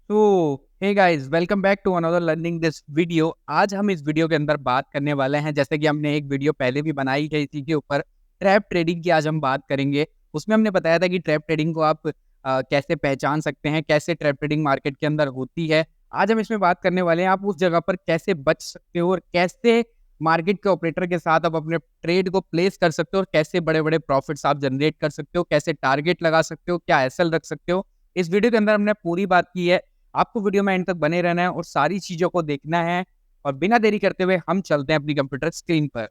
तो hey guys, welcome back to another learning this video. आज हम इस वीडियो के अंदर बात करने वाले हैं, जैसे कि हमने एक वीडियो पहले भी बनाई है इसी के ऊपर, ट्रैप ट्रेडिंग की आज हम बात करेंगे। उसमें हमने बताया था कि ट्रैप ट्रेडिंग को आप कैसे पहचान सकते हैं, कैसे ट्रैप ट्रेडिंग मार्केट के अंदर होती है। आज हम इसमें बात करने वाले हैं आप उस जगह पर कैसे बच सकते हो और कैसे मार्केट के ऑपरेटर के साथ आप अपने ट्रेड को प्लेस कर सकते हो और कैसे बड़े-बड़े प्रॉफिट्स आप जनरेट कर सकते हो, कैसे टारगेट लगा सकते हो, क्या एसएल रख सकते हो। इस वीडियो के अंदर हमने पूरी बात की है। आपको वीडियो में एंड तक बने रहना है और सारी चीज़ों को देखना है और बिना देरी करते हुए हम चलते हैं अपनी कंप्यूटर स्क्रीन पर।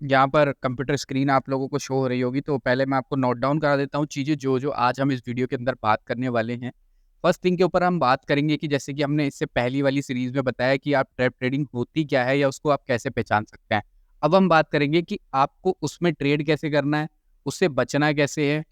यहाँ पर कंप्यूटर स्क्रीन आप लोगों को शो हो रही होगी, तो पहले मैं आपको नोट डाउन करा देता हूँ चीज़ें जो आज हम इस वीडियो के अंदर बात करने वाले हैं। फर्स्ट थिंग के ऊपर हम बात करेंगे कि जैसे कि हमने इससे पहली वाली सीरीज़ में बताया कि आप ट्रेड ट्रेडिंग होती क्या है या उसको आप कैसे पहचान सकते हैं। अब हम बात करेंगे कि आपको उसमें ट्रेड कैसे करना है, उससे बचना कैसे है।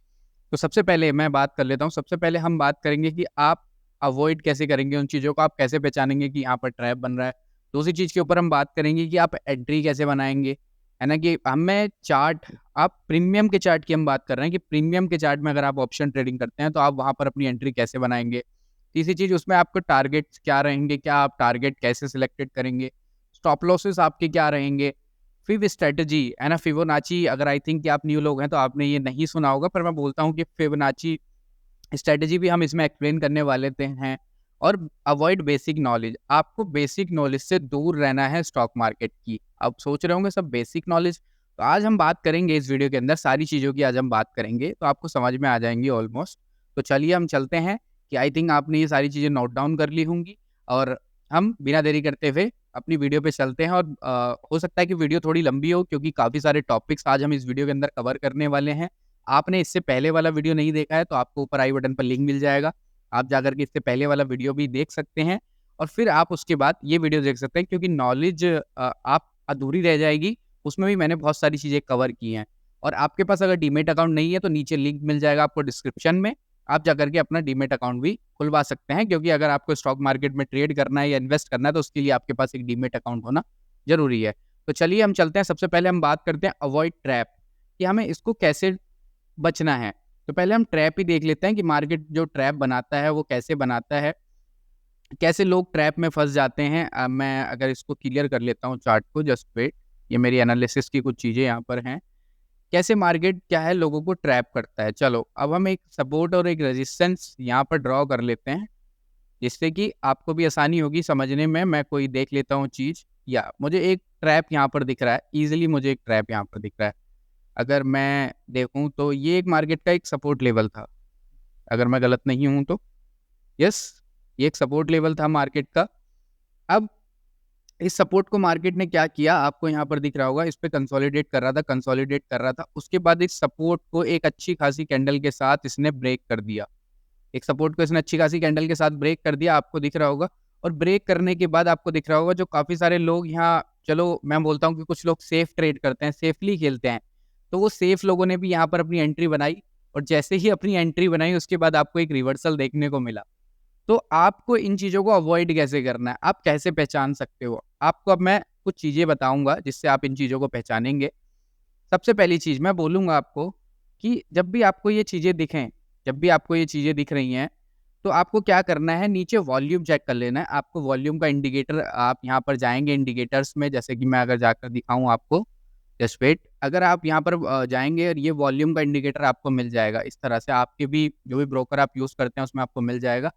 तो सबसे पहले मैं बात कर लेता हूँ, सबसे पहले हम बात करेंगे कि आप अवॉइड कैसे करेंगे उन चीज़ों को, आप कैसे पहचानेंगे कि यहाँ पर ट्रैप बन रहा है। दूसरी चीज़ के ऊपर हम बात करेंगे कि आप एंट्री कैसे बनाएँगे, है ना? कि हमें चार्ट, आप प्रीमियम के चार्ट की हम बात कर रहे हैं कि प्रीमियम के चार्ट में अगर आप ऑप्शन ट्रेडिंग करते हैं, तो आप वहाँ पर अपनी एंट्री कैसे बनाएँगे। तीसरी चीज़, उसमें आपको टारगेट्स क्या रहेंगे, क्या आप टारगेट कैसे सिलेक्टेड करेंगे, स्टॉप लॉसेस आपके क्या रहेंगे। फिब स्ट्रैटेजी है ना, फिबोनाची, अगर आई थिंक कि आप न्यू लोग हैं तो आपने ये नहीं सुना होगा, पर मैं बोलता हूँ कि फिबोनाची स्ट्रैटेजी भी हम इसमें एक्सप्लेन करने वाले थे हैं। और अवॉइड बेसिक नॉलेज, आपको बेसिक नॉलेज से दूर रहना है स्टॉक मार्केट की। आप सोच रहे होंगे सब बेसिक नॉलेज, तो आज हम बात करेंगे इस वीडियो के अंदर सारी चीज़ों की, आज हम बात करेंगे तो आपको समझ में आ जाएंगी ऑलमोस्ट। तो चलिए हम चलते हैं कि आई थिंक आपने ये सारी चीज़ें नोट डाउन कर ली होंगी और हम बिना देरी करते हुए अपनी वीडियो पे चलते हैं। और हो सकता है कि वीडियो थोड़ी लंबी हो क्योंकि काफ़ी सारे टॉपिक्स आज हम इस वीडियो के अंदर कवर करने वाले हैं। आपने इससे पहले वाला वीडियो नहीं देखा है तो आपको ऊपर आई बटन पर लिंक मिल जाएगा। आप जाकर के इससे पहले वाला वीडियो भी देख सकते हैं और फिर आप उसके बाद ये वीडियो देख सकते हैं, क्योंकि नॉलेज आप अधूरी रह जाएगी, उसमें भी मैंने बहुत सारी चीज़ें कवर की हैं। और आपके पास अगर डीमैट अकाउंट नहीं है तो नीचे लिंक मिल जाएगा आपको डिस्क्रिप्शन में, आप जाकर के अपना डीमैट अकाउंट भी खुलवा सकते हैं, क्योंकि अगर आपको स्टॉक मार्केट में ट्रेड करना है या इन्वेस्ट करना है तो उसके लिए आपके पास एक डीमैट अकाउंट होना ज़रूरी है। तो चलिए हम चलते हैं, सबसे पहले हम बात करते हैं अवॉइड ट्रैप, कि हमें इसको कैसे बचना है। तो पहले हम ट्रैप ही देख लेते हैं कि मार्केट जो ट्रैप बनाता है वो कैसे बनाता है, कैसे लोग ट्रैप में फँस जाते हैं। मैं अगर इसको क्लियर कर लेता हूँ चार्ट को, जस्ट वेट, ये मेरी एनालिसिस की कुछ चीज़ें यहाँ पर हैं। कैसे मार्केट क्या है लोगों को ट्रैप करता है। चलो अब हम एक सपोर्ट और एक रेजिस्टेंस यहाँ पर ड्रॉ कर लेते हैं, जिससे कि आपको भी आसानी होगी समझने में। मैं कोई देख लेता हूँ चीज़, या मुझे एक ट्रैप यहाँ पर दिख रहा है, ईज़िली मुझे एक ट्रैप यहाँ पर दिख रहा है। अगर मैं देखूँ तो ये एक मार्केट का एक सपोर्ट लेवल था, अगर मैं गलत नहीं हूँ तो। यस, ये एक सपोर्ट लेवल था मार्केट का। अब इस सपोर्ट को मार्केट ने क्या किया, आपको यहाँ पर दिख रहा होगा, इस पे कंसोलिडेट कर रहा था, कंसोलिडेट कर रहा था। उसके बाद इस सपोर्ट को एक अच्छी खासी कैंडल के साथ इसने ब्रेक कर दिया। एक सपोर्ट को इसने अच्छी खासी कैंडल के साथ ब्रेक कर दिया, आपको दिख रहा होगा। और ब्रेक करने के बाद आपको दिख रहा होगा जो काफ़ी सारे लोग यहाँ, चलो मैं बोलता हूँ कि कुछ लोग सेफ ट्रेड करते हैं, सेफली खेलते हैं। तो वो सेफ लोगों ने भी यहाँ पर अपनी एंट्री बनाई और जैसे ही अपनी एंट्री बनाई उसके बाद आपको एक रिवर्सल देखने को मिला। तो आपको इन चीज़ों को अवॉइड कैसे करना है, आप कैसे पहचान सकते हो? आपको अब मैं कुछ चीज़ें बताऊँगा जिससे आप इन चीज़ों को पहचानेंगे। सबसे पहली चीज़ मैं बोलूँगा आपको कि जब भी आपको ये चीज़ें दिखें, जब भी आपको ये चीज़ें दिख रही हैं, तो आपको क्या करना है, नीचे वॉल्यूम चेक कर लेना है। आपको वॉल्यूम का इंडिकेटर, आप यहाँ पर जाएँगे इंडिकेटर्स में, जैसे कि मैं अगर जाकर दिखाऊँ आपको, जस्ट वेट। अगर आप यहाँ पर जाएँगे और ये वॉल्यूम का इंडिकेटर आपको मिल जाएगा इस तरह से, आपके भी जो भी ब्रोकर आप यूज़ करते हैं उसमें आपको मिल जाएगा।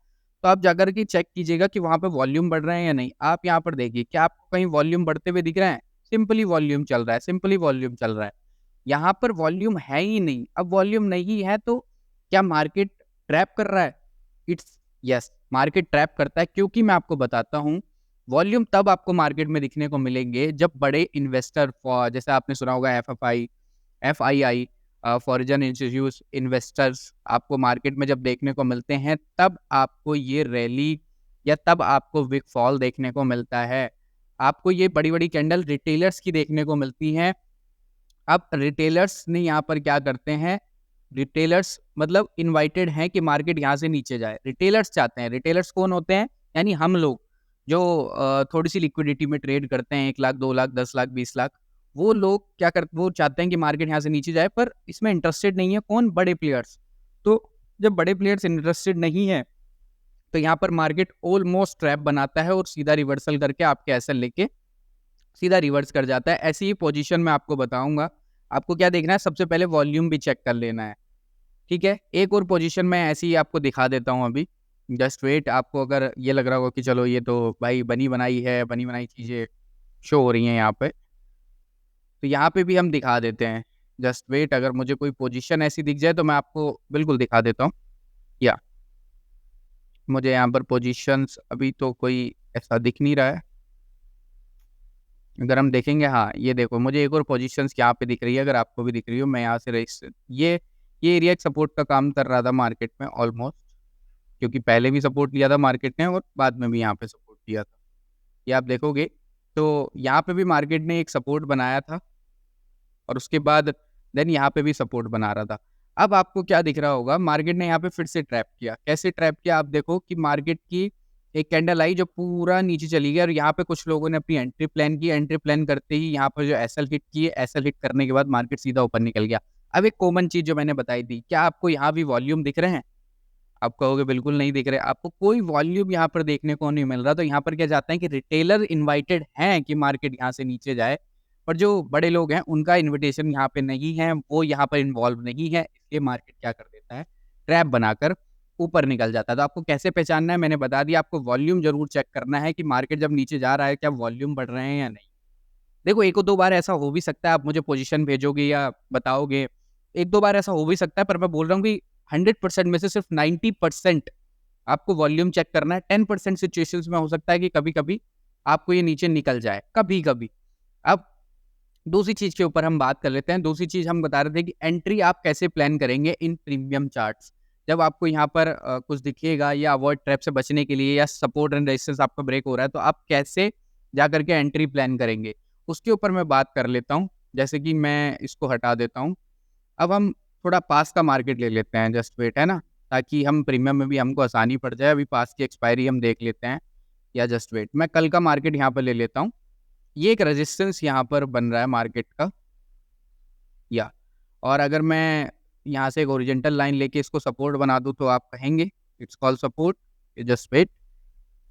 तो आप जाकर के चेक कीजिएगा कि वहाँ पे वॉल्यूम बढ़ रहे हैं या नहीं। आप यहाँ पर देखिए, क्या आपको कहीं वॉल्यूम बढ़ते हुए दिख रहे हैं? सिंपली वॉल्यूम चल रहा है, सिंपली वॉल्यूम चल रहा है। यहाँ पर वॉल्यूम है ही नहीं। अब वॉल्यूम नहीं है तो क्या मार्केट ट्रैप कर रहा है? इट्स यस, मार्केट ट्रैप करता है, क्योंकि मैं आपको बताता हूँ, वॉल्यूम तब आपको मार्केट में दिखने को मिलेंगे जब बड़े इन्वेस्टर, जैसे आपने सुना होगा FFI, FII, foreign institute investors आपको मार्केट में जब देखने को मिलते हैं, तब आपको ये रैली या तब आपको बिग फॉल देखने को मिलता है। आपको ये बड़ी-बड़ी कैंडल रिटेलर्स की देखने को मिलती हैं। अब रिटेलर्स ने यहाँ पर क्या करते हैं, रिटेलर्स मतलब इनवाइटेड हैं कि मार्केट यहाँ से नीचे जाए। रिटेलर्स चाहते हैं, रिटेलर्स कौन होते हैं? यानी हम लोग जो थोड़ी-सी लिक्विडिटी में ट्रेड करते हैं, 1 लाख, 2 लाख, 10 लाख, 20 लाख, वो लोग क्या करते, वो चाहते हैं कि मार्केट यहाँ से नीचे जाए, पर इसमें इंटरेस्टेड नहीं है कौन, बड़े प्लेयर्स। तो जब बड़े प्लेयर्स इंटरेस्टेड नहीं है तो यहाँ पर मार्केट ऑलमोस्ट ट्रैप बनाता है और सीधा रिवर्सल करके आपके एसएल लेके सीधा रिवर्स कर जाता है। ऐसी ही पोजीशन में आपको बताऊंगा। आपको क्या देखना है, सबसे पहले वॉल्यूम भी चेक कर लेना है, ठीक है। एक और पोजीशन मैं ऐसी ही आपको दिखा देता हूँ अभी, जस्ट वेट। आपको अगर ये लग रहा होगा कि चलो ये तो भाई बनी बनाई है, बनी बनाई चीज़ें शो हो रही हैं यहाँ पे, तो यहाँ पे भी हम दिखा देते हैं। जस्ट वेट, अगर मुझे कोई पोजीशन ऐसी दिख जाए तो मैं आपको बिल्कुल दिखा देता हूँ। या मुझे यहाँ पर पोजीशंस अभी तो कोई ऐसा दिख नहीं रहा है। अगर हम देखेंगे, हाँ ये देखो, मुझे एक और पोजीशंस यहाँ पे दिख रही है, अगर आपको भी दिख रही हो। मैं यहाँ से ये एरिया एक सपोर्ट का काम कर रहा था मार्केट में ऑलमोस्ट, क्योंकि पहले भी सपोर्ट लिया था मार्केट ने और बाद में भी यहाँ पे सपोर्ट लिया था। ये आप देखोगे तो यहाँ पे भी मार्केट ने एक सपोर्ट बनाया था और उसके बाद देन यहाँ पे भी सपोर्ट बना रहा था। अब आपको क्या दिख रहा होगा, मार्केट ने यहाँ पे फिर से ट्रैप किया। कैसे ट्रैप किया, आप देखो कि मार्केट की एक कैंडल आई जो पूरा नीचे चली गई और यहाँ पे कुछ लोगों ने अपनी एंट्री प्लान की। एंट्री प्लान करते ही यहाँ पर जो एसएल हिट की है, एसएल हिट करने के बाद मार्केट सीधा ऊपर निकल गया। अब एक कॉमन चीज जो मैंने बताई थी, क्या आपको यहाँ भी वॉल्यूम दिख रहे हैं? आप कहोगे बिल्कुल नहीं दिख रहे, आपको कोई वॉल्यूम यहाँ पर देखने को नहीं मिल रहा। तो यहाँ पर क्या जाता है कि रिटेलर इन्वाइटेड हैं कि मार्केट यहाँ से नीचे जाए, पर जो बड़े लोग हैं उनका इन्विटेशन यहाँ पे नहीं है, वो यहाँ पर इन्वॉल्व नहीं है। इसलिए मार्केट क्या कर देता है, ट्रैप बनाकर ऊपर निकल जाता है। तो आपको कैसे पहचानना है, मैंने बता दिया। आपको वॉल्यूम जरूर चेक करना है कि मार्केट जब नीचे जा रहा है क्या वॉल्यूम बढ़ रहे हैं या नहीं। देखो एक दो बार ऐसा हो भी सकता है, आप मुझे पोजीशन भेजोगे या बताओगे, एक दो बार ऐसा हो भी सकता है, पर मैं बोल रहा हूँ कि 100% में से सिर्फ 90% आपको वॉल्यूम चेक करना है। 10% सिचुएशंस में हो सकता है कि कभी कभी आपको ये नीचे निकल जाए, कभी कभी। अब दूसरी चीज के ऊपर हम बात कर लेते हैं। दूसरी चीज हम बता रहे थे कि एंट्री आप कैसे प्लान करेंगे इन प्रीमियम चार्ट्स। जब आपको यहाँ पर कुछ दिखेगा या अवॉइड ट्रैप से बचने के लिए या सपोर्ट एंड रेजिस्टेंस आपका ब्रेक हो रहा है, तो आप कैसे जा करके एंट्री प्लान करेंगे, उसके ऊपर मैं बात कर लेता हूँ। जैसे कि मैं इसको हटा देता हूँ। अब हम थोड़ा पास का मार्केट ले लेते हैं, जस्ट वेट, है ना, ताकि हम प्रीमियम में भी हमको आसानी पड़ जाए। अभी पास की एक्सपायरी हम देख लेते हैं, या जस्ट वेट, मैं कल का मार्केट यहाँ पर ले लेता हूँ। ये एक रेजिस्टेंस यहाँ पर बन रहा है मार्केट का, या और अगर मैं यहाँ से एक ओरिजेंटल लाइन लेके इसको सपोर्ट बना दूँ तो आप कहेंगे it's call support, just wait.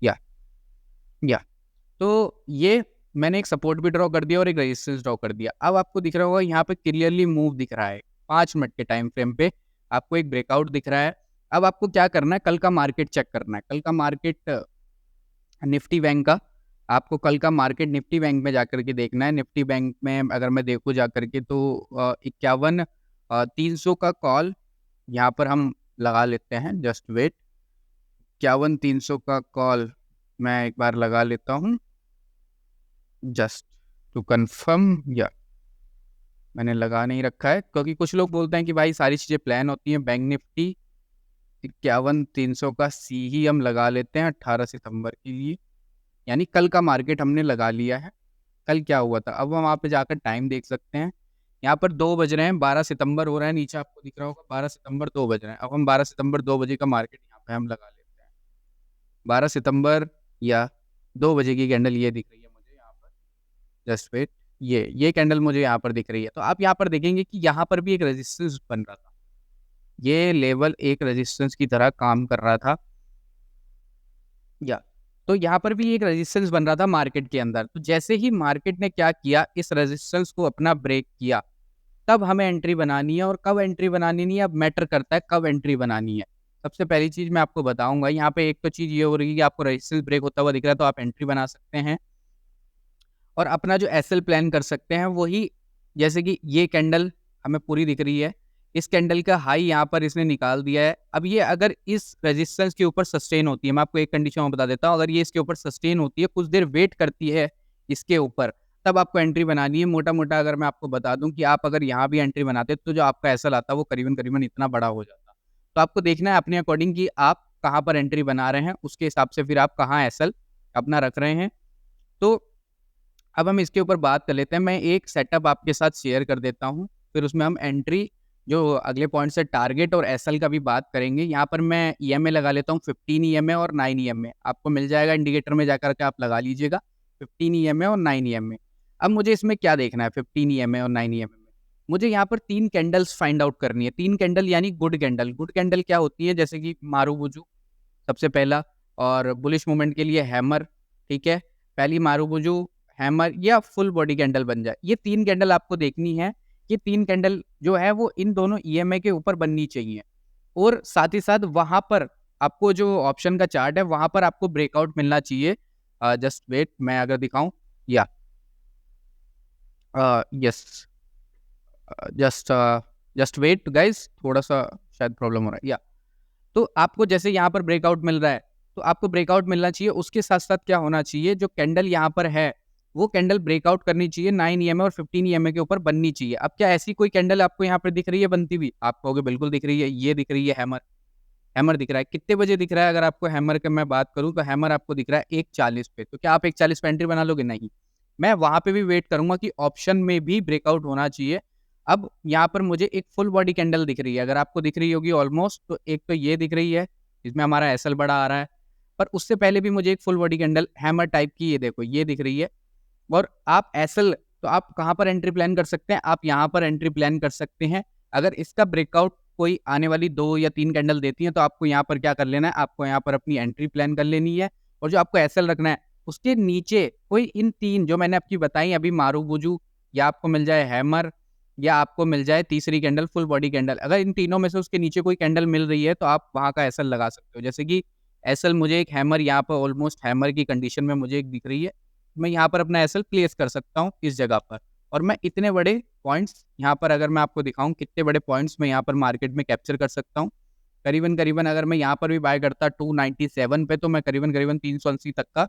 या या तो ये मैंने एक सपोर्ट भी ड्रॉ कर दिया और एक रेजिस्टेंस ड्रॉ कर दिया। अब आपको दिख रहा होगा यहाँ पे क्लियरली मूव दिख रहा है, 5 मिनट के टाइम फ्रेम पे आपको एक ब्रेकआउट दिख रहा है। अब आपको क्या करना है, कल का मार्केट चेक करना है। कल का मार्केट निफ्टी बैंक का, आपको कल का मार्केट निफ्टी बैंक में जाकर के देखना है। निफ्टी बैंक में अगर मैं देखूँ जा करके तो 51,300 का कॉल यहाँ पर हम लगा लेते हैं, जस्ट वेट। 51,300 का कॉल मैं एक बार लगा लेता हूँ जस्ट टू कंफर्म। या मैंने लगा नहीं रखा है, क्योंकि कुछ लोग बोलते हैं कि भाई सारी चीज़ें प्लान होती हैं। बैंक निफ्टी 51,300 का सी ही हम लगा लेते हैं 18 सितंबर के लिए, यानी कल का मार्केट हमने लगा लिया है। कल क्या हुआ था, अब हम वहाँ पे जाकर टाइम देख सकते हैं। यहाँ पर 2 बज रहे हैं, 12 सितंबर हो रहा है, नीचे आपको दिख रहा होगा 12 सितंबर 2 बज रहे हैं। अब हम 12 सितंबर 2 बजे का मार्केट यहाँ पे हम लगा लेते हैं। 12 सितंबर या 2 बजे की कैंडल ये दिख रही है मुझे यहाँ पर, जस्ट वेट। ये कैंडल मुझे यहाँ पर दिख रही है। तो आप यहाँ पर देखेंगे कि यहाँ पर भी एक रेजिस्टेंस बन रहा था, ये लेवल एक रेजिस्टेंस की तरह काम कर रहा था। या तो यहाँ पर भी एक रेजिस्टेंस बन रहा था मार्केट के अंदर। तो जैसे ही मार्केट ने क्या किया, इस रेजिस्टेंस को अपना ब्रेक किया, तब हमें एंट्री बनानी है। और कब एंट्री बनानी नहीं है, अब मैटर करता है कब एंट्री बनानी है। सबसे पहली चीज मैं आपको बताऊंगा, यहाँ पे एक तो चीज ये हो रही है कि आपको रेजिस्टेंस ब्रेक होता हुआ दिख रहा है तो आप एंट्री बना सकते हैं और अपना जो एसएल प्लान कर सकते हैं। वही जैसे कि ये कैंडल हमें पूरी दिख रही है, इस कैंडल का हाई यहाँ पर इसने निकाल दिया है। अब ये अगर इस रेजिस्टेंस के ऊपर सस्टेन होती है, मैं आपको एक कंडीशन में बता देता हूँ, अगर ये इसके ऊपर सस्टेन होती है, कुछ देर वेट करती है इसके ऊपर, तब आपको एंट्री बनानी है। मोटा मोटा अगर मैं आपको बता दूं कि आप अगर यहाँ भी एंट्री बनाते तो जो आपका एसएल आता वो करीबन करीबन इतना बड़ा हो जाता। तो आपको देखना है अपने अकॉर्डिंग कि आप कहाँ पर एंट्री बना रहे हैं, उसके हिसाब से फिर आप कहाँ एसएल अपना रख रहे हैं। तो अब हम इसके ऊपर बात कर लेते हैं। मैं एक सेटअप आपके साथ शेयर कर देता हूँ, फिर उसमें हम एंट्री जो अगले पॉइंट से टारगेट और एसएल का भी बात करेंगे। यहाँ पर मैं ईएमए लगा लेता हूँ, 15 ईएमए और 9 ईएमए आपको मिल जाएगा। इंडिकेटर में जाकर के आप लगा लीजिएगा 15 ईएमए और 9 ईएमए। अब मुझे इसमें क्या देखना है 15 ईएमए और 9 ईएमए में? मुझे यहाँ पर 3 कैंडल्स फाइंड आउट करनी है। 3 कैंडल यानी गुड कैंडल। गुड कैंडल क्या होती है? जैसे कि मारुबुजू सबसे पहला, और बुलिश मूवमेंट के लिए हैमर, ठीक है? पहली मारुबुजू, हैमर या फुल बॉडी कैंडल बन जाए। ये 3 कैंडल आपको देखनी है। ये 3 कैंडल जो है वो इन दोनों ईएमए के ऊपर बननी चाहिए, और साथ ही साथ वहाँ पर आपको जो ऑप्शन का चार्ट है वहाँ पर आपको ब्रेकआउट मिलना चाहिए। जस्ट वेट, मैं अगर दिखाऊँ, या yes, just just wait guys, थोड़ा-सा शायद प्रॉब्लम हो रहा है, या तो आपको जैसे यहाँ पर ब्रेकआउट मिल रहा है, तो आपको ब्रेकआउट मिलना चाहिए। उसके साथ-साथ क्या होना चाहिए, जो कैंडल यहाँ पर है, वो कैंडल ब्रेकआउट करनी चाहिए 9 ईएमए और 15 ईएमए के ऊपर बननी चाहिए। अब क्या ऐसी कोई कैंडल आपको यहाँ पर दिख रही है बनती हुई? आप कहोगे बिल्कुल दिख रही है, ये दिख रही है हैमर। हैमर दिख रहा है। कितने बजे दिख रहा है? अगर आपको हैमर की मैं बात करूँ तो हैमर आपको दिख रहा है 1:40 पे। तो क्या आप 1:40 पे एंट्री बना लोगे? नहीं। मैं वहाँ पे भी वेट करूँगा कि ऑप्शन में भी ब्रेकआउट होना चाहिए। अब यहाँ पर मुझे एक फुल बॉडी कैंडल दिख रही है। अगर आपको दिख रही होगी ऑलमोस्ट, तो एक तो ये दिख रही है, इसमें हमारा एसएल बड़ा आ रहा है। पर उससे पहले भी मुझे एक full body candle hammer type की, ये देखो, ये दिख रही है। और आप एसएल, तो आप कहाँ पर एंट्री प्लान कर सकते हैं? आप यहाँ पर एंट्री प्लान कर सकते हैं। अगर इसका ब्रेकआउट कोई आने वाली 2 या 3 कैंडल देती है, तो आपको यहाँ पर क्या कर लेना है? आपको यहाँ पर अपनी एंट्री प्लान कर लेनी है, और जो आपको एसएल रखना है, उसके नीचे कोई इन 3 जो मैंने आपकी बताई अभी, मारुबुजू, या आपको मिल जाए हैमर, या आपको मिल जाए तीसरी कैंडल फुल बॉडी कैंडल। अगर इन तीनों में से उसके नीचे कोई कैंडल मिल रही है, तो आप वहाँ का एसएल लगा सकते हो। जैसे कि एसएल मुझे एक हैमर, यहाँ पर ऑलमोस्ट हैमर की कंडीशन में मुझे एक दिख रही है। मैं यहाँ पर अपना एसएल प्लेस कर सकता हूँ इस जगह पर, और मैं इतने बड़े पॉइंट्स यहाँ पर, अगर मैं आपको दिखाऊँ कितने बड़े पॉइंट्स मैं यहाँ पर मार्केट में कैप्चर कर सकता हूँ। करीबन-करीबन अगर मैं यहाँ पर भी बाय करता 297 पे, तो मैं करीबन-करीबन 380 तक का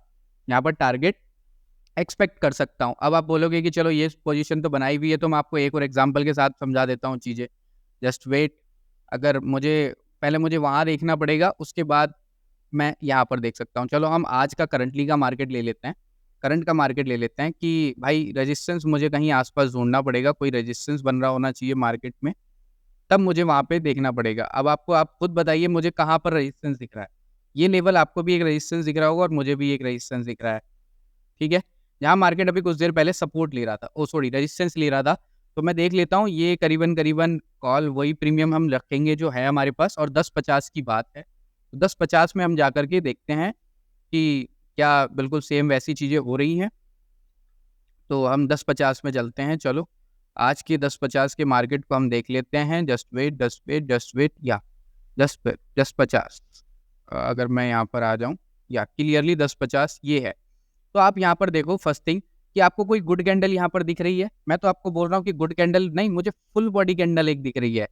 यहाँ पर टारगेट एक्सपेक्ट कर सकता हूँ। अब आप बोलोगे कि चलो ये पोज़ीशन तो बनाई हुई है, तो मैं आपको एक और एग्ज़ाम्पल के साथ समझा देता हूँ चीज़ें। जस्ट वेट, अगर मुझे पहले मुझे वहाँ देखना पड़ेगा, उसके बाद मैं यहाँ पर देख सकता हूँ। चलो हम आज का करंटली का मार्केट ले लेते हैं। करंट का मार्केट ले लेते हैं कि भाई रेजिस्टेंस मुझे कहीं आस-पास ढूँढना पड़ेगा, कोई रेजिस्टेंस बन रहा होना चाहिए मार्केट में, तब मुझे वहाँ पे देखना पड़ेगा। अब आपको, आप खुद बताइए मुझे कहाँ पर रेजिस्टेंस दिख रहा है? ये लेवल आपको भी एक रेजिस्टेंस दिख रहा होगा और मुझे भी एक रेजिस्टेंस दिख रहा है, ठीक है? जहाँ मार्केट अभी कुछ देर पहले सपोर्ट ले रहा था, ओह सॉरी, रेजिस्टेंस ले रहा था, तो मैं देख लेता हूँ ये करीबन-करीबन कॉल वही प्रीमियम हम रखेंगे जो है हमारे पास, और 10.50 की बात है। तो 10.50 में हम जाकर के देखते हैं कि क्या बिल्कुल सेम वैसी चीज़ें हो रही हैं। तो हम 10.50 में चलते हैं, चलो। आज के 10.50 के मार्केट को हम देख लेते हैं। Just wait, just wait, just wait, या 10.50, अगर मैं यहाँ पर आ जाऊँ, या क्लियरली 10.50 ये है। तो आप यहाँ पर देखो फर्स्ट थिंग कि आपको कोई गुड कैंडल यहाँ पर दिख रही है? मैं तो आपको बोल रहा हूँ कि गुड कैंडल नहीं, मुझे फुल बॉडी कैंडल एक दिख रही है।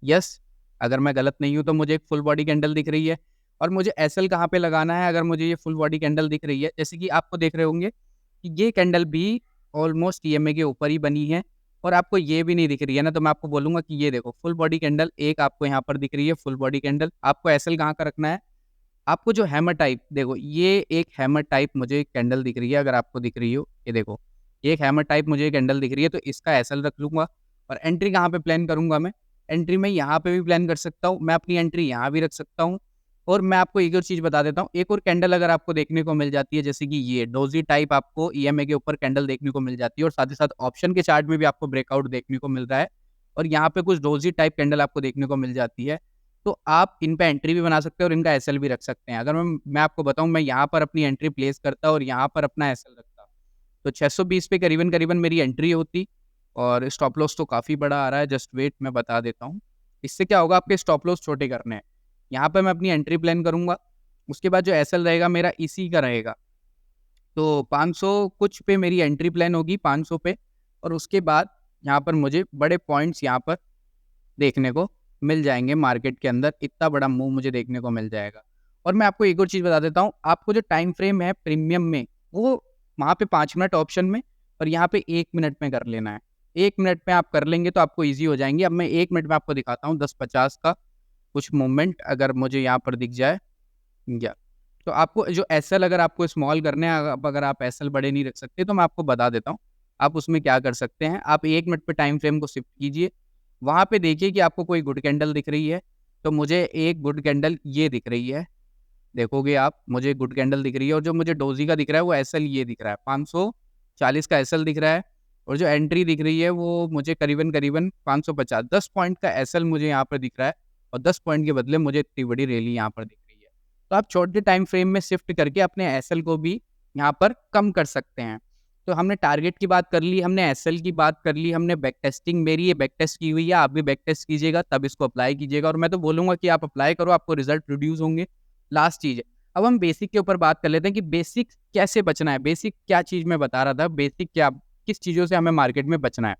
यस, अगर मैं गलत नहीं हूँ तो मुझे एक फुल बॉडी कैंडल दिख रही है, और मुझे एसएल कहाँ पे लगाना है अगर मुझे ये फुल बॉडी कैंडल दिख रही है? जैसे कि आपको देख रहे होंगे कि ये कैंडल भी ऑलमोस्ट ईएमए के ऊपर ही बनी है, और आपको ये भी नहीं दिख रही है ना, तो मैं आपको बोलूँगा कि ये देखो फुल बॉडी कैंडल एक आपको यहाँ पर दिख रही है, फुल बॉडी कैंडल। आपको एसएल कहाँ का रखना है? आपको जो हैमर टाइप, देखो ये एक हैमर टाइप मुझे कैंडल दिख रही है, अगर आपको दिख रही हो, ये देखो, ये एक हैमर टाइप मुझे कैंडल दिख रही है, तो इसका एसएल रख लूँगा। और एंट्री कहाँ पे प्लान करूँगा मैं? एंट्री मैं यहाँ पे भी प्लान कर सकता हूँ, मैं अपनी एंट्री यहाँ भी रख सकता हूँ। और मैं आपको एक और चीज़ बता देता हूँ, एक और कैंडल अगर आपको देखने को मिल जाती है, जैसे कि ये डोजी टाइप आपको ईएमए के ऊपर कैंडल देखने को मिल जाती है, और साथ ही साथ ऑप्शन के चार्ट में भी आपको ब्रेकआउट देखने को मिल रहा है, और यहाँ पे कुछ डोजी टाइप कैंडल आपको देखने को मिल जाती है। तो आप इन पे एंट्री भी बना सकते हैं और इनका एसएल भी रख सकते हैं। अगर मैं आपको बताऊँ, मैं यहाँ पर अपनी एंट्री प्लेस करता और यहाँ पर अपना एसएल रखता, तो 620 पे करीबन-करीबन मेरी एंट्री होती, और स्टॉप लॉस तो काफ़ी बड़ा आ रहा है। जस्ट वेट, मैं बता देता हूँ। इससे क्या होगा, आपके स्टॉप लॉस छोटे करने हैं। यहाँ पे मैं अपनी एंट्री प्लान करूँगा, उसके बाद जो एसएल रहेगा मेरा इसी का रहेगा। तो 500 कुछ पे मेरी एंट्री प्लान होगी, 500 पे, और उसके बाद यहाँ पर मुझे बड़े पॉइंट्स यहाँ पर देखने को मिल जाएँगे मार्केट के अंदर, इतना बड़ा मूव मुझे देखने को मिल जाएगा। और मैं आपको एक और चीज़ बता देता हूँ, आपको जो टाइम फ्रेम है प्रीमियम में, वो वहाँ पे 5 मिनट ऑप्शन में, और यहाँ पे 1 मिनट में कर लेना है। 1 मिनट में आप कर लेंगे तो आपको ईज़ी हो जाएँगी। अब मैं 1 मिनट में आपको दिखाता हूँ 10.50 का कुछ मूवमेंट, अगर मुझे यहाँ पर दिख जाए, या तो आपको जो एसएल अगर आपको स्मॉल करने हैं, अब अगर आप एसएल बड़े नहीं रख सकते, तो मैं आपको बता देता हूँ। आप उसमें क्या कर सकते हैं, आप 1 मिनट पे टाइम फ्रेम को शिफ्ट कीजिए, वहाँ पे देखिए कि आपको कोई गुड कैंडल दिख रही है, तो मुझे एक गुड कैंडल ये दिख रही है, देखोगे आप, मुझे गुड कैंडल दिख रही है, और जो मुझे डोजी का दिख रहा है वो एसएल ये दिख रहा है, 40 का एसएल दिख रहा है और जो एंट्री दिख रही है वो मुझे करीबन 550 10 पॉइंट का एसएल मुझे यहाँ पर दिख रहा है और 10 पॉइंट के बदले मुझे इतनी बड़ी रैली यहाँ पर दिख रही है। तो आप छोटे टाइम फ्रेम में शिफ्ट करके अपने एसएल को भी यहाँ पर कम कर सकते हैं। तो हमने टारगेट की बात कर ली, हमने एसएल की बात कर ली, हमने बैक टेस्टिंग, मेरी ये बैक टेस्ट की हुई है, आप भी बैक टेस्ट कीजिएगा तब इसको अप्लाई कीजिएगा और मैं तो बोलूँगा कि आप अप्लाई करो, आपको रिजल्ट प्रोड्यूस होंगे। लास्ट चीज़ है, अब हम बेसिक के ऊपर बात कर लेते हैं कि बेसिक कैसे बचना है। बेसिक क्या चीज़ मैं बता रहा था, बेसिक क्या किस चीज़ों से हमें मार्केट में बचना है।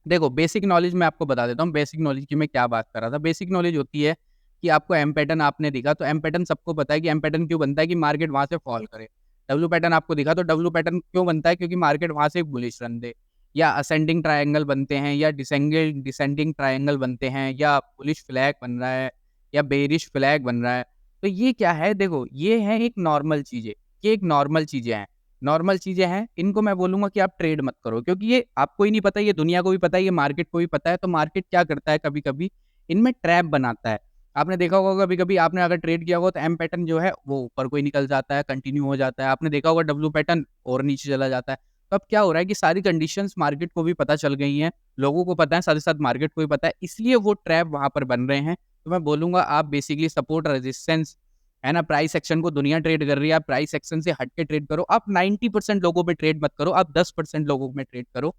देखो बेसिक नॉलेज मैं आपको बता देता हूँ, बेसिक नॉलेज की मैं क्या बात कर रहा था। बेसिक नॉलेज होती है कि आपको एम पैटर्न आपने दिखा तो एम पैटर्न सबको पता है कि एम पैटर्न क्यों बनता है कि मार्केट वहाँ से फॉल करे। डब्ल्यू पैटर्न आपको दिखा तो डब्ल्यू पैटर्न क्यों बनता है क्योंकि मार्केट वहाँ से एक बुलिश रन दे, या असेंडिंग ट्रायंगल बनते हैं, या डिसेंडिंग ट्रायंगल बनते हैं, या बुलिश फ्लैग बन रहा है, या बेरिश फ्लैग बन रहा है। तो ये क्या है, देखो ये है एक नॉर्मल चीज़ें, ये एक नॉर्मल चीज़ें हैं। नॉर्मल चीज़ें हैं, इनको मैं बोलूँगा कि आप ट्रेड मत करो क्योंकि ये आपको ही नहीं पता, ये दुनिया को भी पता है, ये मार्केट को भी पता है। तो मार्केट क्या करता है कभी-कभी इनमें ट्रैप बनाता है। आपने देखा होगा कभी-कभी आपने अगर ट्रेड किया होगा तो एम पैटर्न जो है वो ऊपर को ही निकल जाता है, कंटिन्यू हो जाता है। आपने देखा होगा डब्ल्यू पैटर्न और नीचे चला जाता है। तो अब क्या हो रहा है कि सारी कंडीशंस मार्केट को भी पता चल गई हैं, लोगों को पता है, साथ ही साथ मार्केट को भी पता है, इसलिए वो ट्रैप वहाँ पर बन रहे हैं। तो मैं बोलूँगा आप बेसिकली सपोर्ट रेजिस्टेंस है ना, प्राइस एक्शन को दुनिया ट्रेड कर रही है, आप प्राइस एक्शन से हट के ट्रेड करो। आप 90% लोगों पे ट्रेड मत करो, आप 10% लोगों में ट्रेड करो,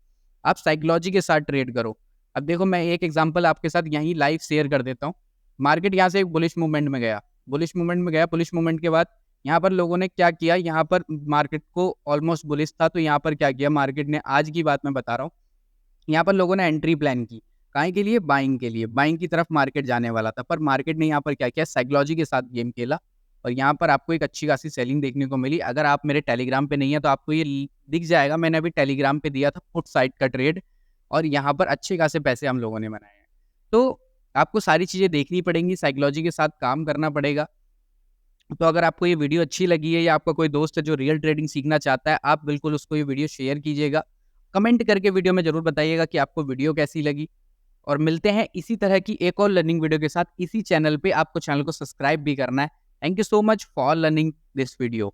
आप साइकोलॉजी के साथ ट्रेड करो। अब देखो मैं एक एग्जांपल आपके साथ यहीं लाइव शेयर कर देता हूँ। मार्केट यहाँ से एक बुलिश मूवमेंट में गया, बुलिश मूवमेंट में गया, बुलिश मूवमेंट के बाद यहाँ पर लोगों ने क्या किया, यहाँ पर मार्केट को ऑलमोस्ट बुलिश था तो यहाँ पर क्या किया मार्केट ने, आज की बात मैं बता रहा हूँ, यहाँ पर लोगों ने एंट्री प्लान की। काहे के लिए? बाइंग के लिए। बाइंग की तरफ मार्केट जाने वाला था, पर मार्केट ने यहाँ पर क्या किया, साइकोलॉजी के साथ गेम खेला और यहाँ पर आपको एक अच्छी खासी सेलिंग देखने को मिली। अगर आप मेरे टेलीग्राम पे नहीं है तो आपको ये दिख जाएगा, मैंने अभी टेलीग्राम पे दिया था पुट साइड का ट्रेड और यहाँ पर अच्छे खासे पैसे हम लोगों ने बनाए हैं। तो आपको सारी चीज़ें देखनी पड़ेंगी, साइकोलॉजी के साथ काम करना पड़ेगा। तो अगर आपको ये वीडियो अच्छी लगी है या आपका कोई दोस्त है जो रियल ट्रेडिंग सीखना चाहता है, आप बिल्कुल उसको ये वीडियो शेयर कीजिएगा। कमेंट करके वीडियो में ज़रूर बताइएगा कि आपको वीडियो कैसी लगी और मिलते हैं इसी तरह की एक और लर्निंग वीडियो के साथ इसी चैनल पे। आपको चैनल को सब्सक्राइब भी करना है। Thank you so much for learning this video.